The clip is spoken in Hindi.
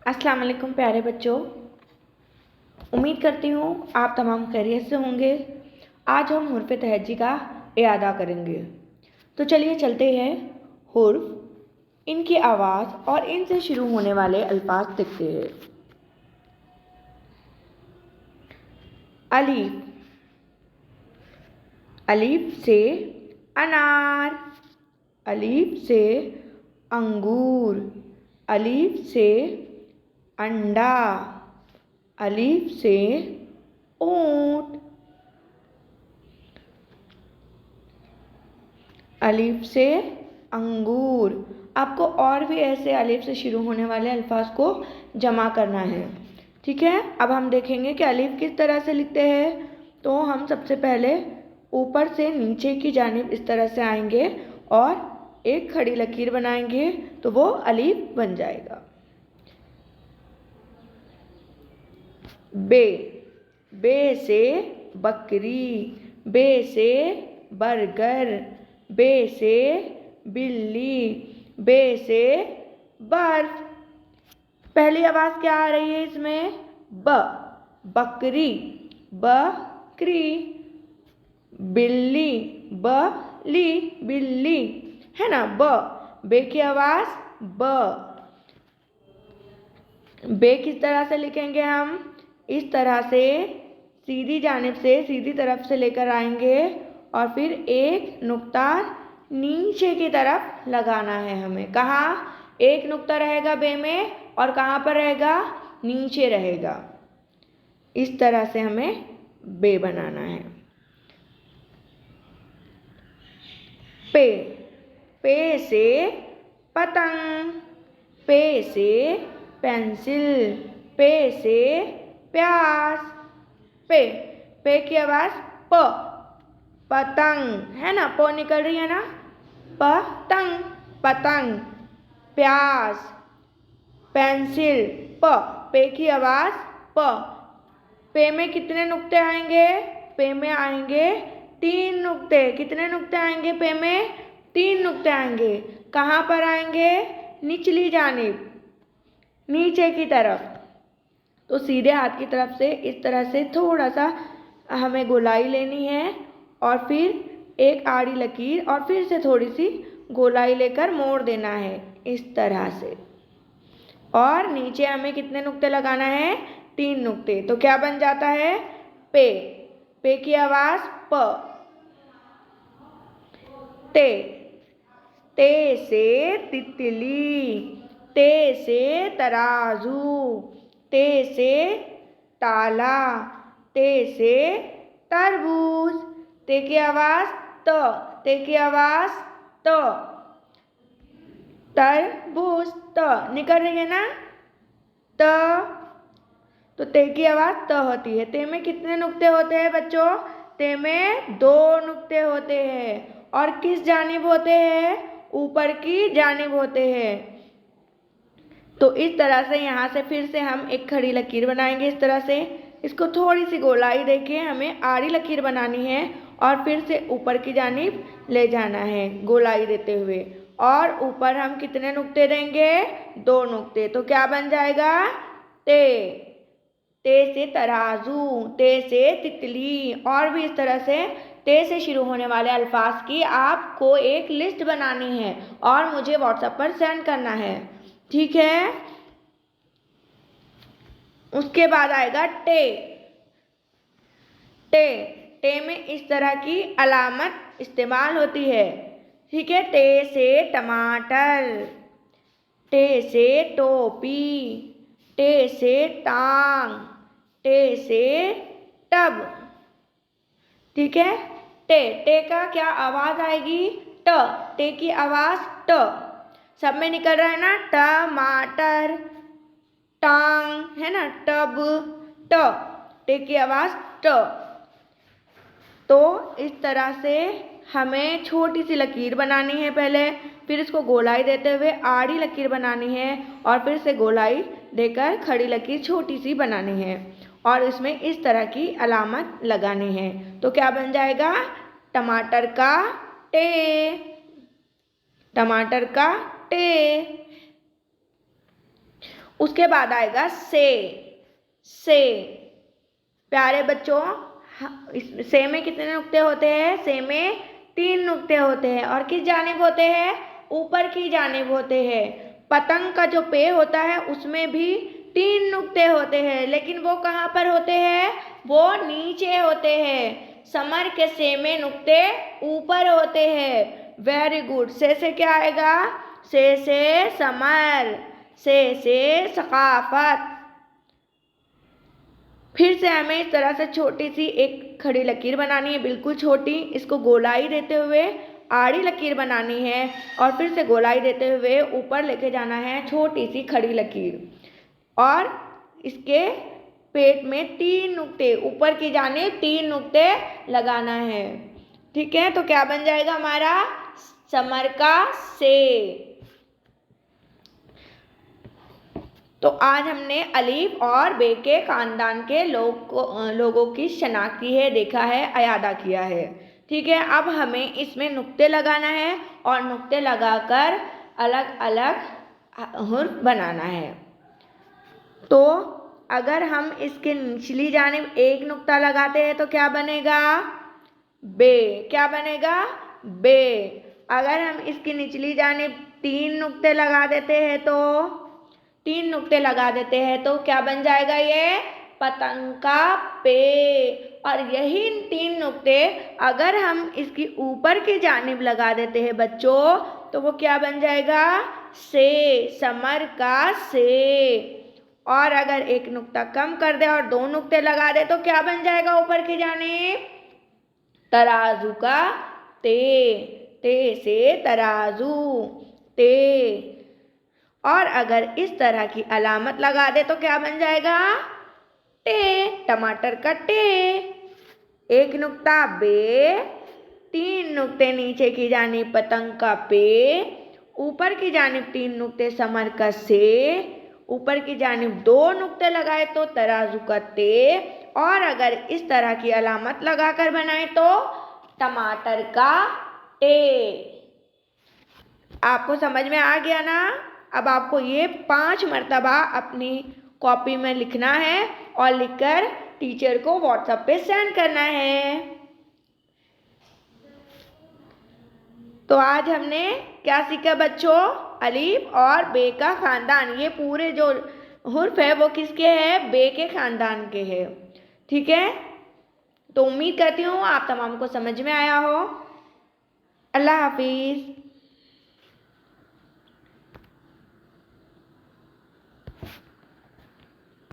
अस्सलाम वालेकुम प्यारे बच्चों। उम्मीद करती हूँ आप तमाम खैरियत से होंगे। आज हम हुर्फ़ तहज्जी का इयादा करेंगे। तो चलिए चलते हैं। हुर्फ़, इनकी आवाज़ और इनसे शुरू होने वाले अल्फाज देखते हैं। अलीफ। अलीफ से अनार, अलीफ से अंगूर, अलीफ से अंडा, अलीफ से ऊंट, अलीफ से अंगूर। आपको और भी ऐसे अलीफ से शुरू होने वाले अल्फाज को जमा करना है। ठीक है, अब हम देखेंगे कि अलीफ किस तरह से लिखते हैं। तो हम सबसे पहले ऊपर से नीचे की जानिब इस तरह से आएंगे और एक खड़ी लकीर बनाएंगे तो वो अलीफ बन जाएगा। बे। बे से बकरी, बे से बर्गर, बे से बिल्ली, बे से बर्फ। पहली आवाज़ क्या आ रही है इसमें? ब। बकरी, बकरी। बिल्ली, बली, बिल्ली, है ना। ब, बे की आवाज़ ब। बे किस तरह से लिखेंगे हम? इस तरह से सीधी जानिब से सीधी तरफ से लेकर आएंगे और फिर एक नुक्ता नीचे की तरफ लगाना है हमें। कहाँ? एक नुक्ता रहेगा बे में और कहाँ पर रहेगा? नीचे रहेगा। इस तरह से हमें बे बनाना है। पे। पे से पतंग, पे से पेंसिल, पे से प्यास। पे, पे की आवाज़ प। पतंग, है ना, प निकल रही है ना। पतंग, पतंग। प्यास, पेंसिल, प। पे की आवाज़ प। पे में कितने नुक्ते आएंगे? पे में आएंगे 3 नुक्ते। कितने नुक्ते आएंगे पे में? 3 नुक्ते आएंगे। कहाँ पर आएंगे? निचली जानिब, नीचे की तरफ। तो सीधे हाथ की तरफ से इस तरह से थोड़ा सा हमें गोलाई लेनी है और फिर एक आड़ी लकीर और फिर से थोड़ी सी गोलाई लेकर मोड़ देना है इस तरह से। और नीचे हमें कितने नुक्ते लगाना है? 3 नुक्ते। तो क्या बन जाता है? पे। पे की आवाज़ प। ते। ते से तितली, ते से तराजू, ते से ताला, ते से तरबूज। ते की आवाज़ त, ते की आवाज़ त। तरबूज, त निकल रही है ना। त। तो ते की आवाज़ त होती है। ते में कितने नुक्ते होते हैं बच्चों? ते में 2 नुक्ते होते हैं। और किस जानिब होते हैं? ऊपर की जानिब होते हैं। तो इस तरह से यहाँ से फिर से हम एक खड़ी लकीर बनाएंगे इस तरह से। इसको थोड़ी सी गोलाई देके हमें आड़ी लकीर बनानी है और फिर से ऊपर की जानिब ले जाना है गोलाई देते हुए। और ऊपर हम कितने नुक्ते देंगे? 2 नुक्ते। तो क्या बन जाएगा? ते। ते से तराजू, ते से तितली। और भी इस तरह से ते से शुरू होने वाले अल्फाज की आपको एक लिस्ट बनानी है और मुझे व्हाट्सएप पर सेंड करना है। ठीक है। उसके बाद आएगा टे। टे। टे में इस तरह की अलामत इस्तेमाल होती है। ठीक है। टे से टमाटर, टे से टोपी, टे से टांग, टे से टब। ठीक है। टे। टे का क्या आवाज़ आएगी? ट। टे की आवाज़ ट। सब में निकल रहा है ना। टमाटर, टांग, है ना, टब, ट। टे की आवाज़ ट। तो इस तरह से हमें छोटी सी लकीर बनानी है पहले, फिर इसको गोलाई देते हुए आड़ी लकीर बनानी है और फिर से गोलाई देकर खड़ी लकीर छोटी सी बनानी है और इसमें इस तरह की अलामत लगानी है। तो क्या बन जाएगा? टमाटर का टे। टमाटर का टे। उसके बाद आएगा से। प्यारे बच्चों, से में कितने नुक्ते होते हैं? से में 3 नुक्ते होते हैं। और किस जानिब होते हैं? ऊपर की जानिब होते हैं। पतंग का जो पे होता है उसमें भी 3 नुक्ते होते हैं, लेकिन वो कहाँ पर होते हैं? वो नीचे होते हैं। समर के से में नुक्ते ऊपर होते हैं। Very good. से क्या आएगा? से समर, से सकाफत। फिर से हमें इस तरह से छोटी सी एक खड़ी लकीर बनानी है, बिल्कुल छोटी। इसको गोलाई देते हुए आड़ी लकीर बनानी है और फिर से गोलाई देते हुए ऊपर लेके जाना है छोटी सी खड़ी लकीर। और इसके पेट में 3 नुक्ते, ऊपर की जानिब 3 नुक्ते लगाना है। ठीक है, तो क्या बन जाएगा हमारा? समर का से। तो आज हमने अलीफ और बे के ख़ानदान के लोगों की शनाख्त की है, देखा है, अयादा किया है। ठीक है, अब हमें इसमें नुक्ते लगाना है और नुक्ते लगाकर अलग अलग हुर्फ बनाना है। तो अगर हम इसके निचली जानिब एक नुक्ता लगाते हैं तो क्या बनेगा? बे। क्या बनेगा? बे। अगर हम इसकी निचली जानिब 3 नुक्ते लगा देते हैं तो 3 नुक्ते लगा देते हैं तो क्या बन जाएगा? ये पतंग का पे। और यही 3 नुक्ते अगर हम इसकी ऊपर की जानिब लगा देते हैं बच्चों तो वो क्या बन जाएगा? से, समर का से। और अगर एक नुक्ता कम कर दे और 2 नुक्ते लगा दे तो क्या बन जाएगा ऊपर की जानिब? तराजू का ते से तराजू, ते। और अगर इस तरह की अलामत लगा दे तो क्या बन जाएगा? टे, टमाटर का टे। एक नुक्ता बे, 3 नुक्ते नीचे की जानिब पतंग का पे, ऊपर की जानिब 3 नुक्ते समर का से, ऊपर की जानिब 2 नुक्ते लगाए तो तराजू का ते। और अगर इस तरह की अलामत लगाकर बनाए तो टमाटर का टे। आपको समझ में आ गया ना? अब आपको ये 5 मरतबा अपनी कॉपी में लिखना है और लिखकर टीचर को व्हाट्सएप पे सेंड करना है। तो आज हमने क्या सीखा बच्चों? अलीफ और बे का ख़ानदान। ये पूरे जो हुर्फ है वो किसके हैं? बे के ख़ानदान के हैं। ठीक है, तो उम्मीद करती हूँ आप तमाम को समझ में आया हो। अल्लाह हाफिज़।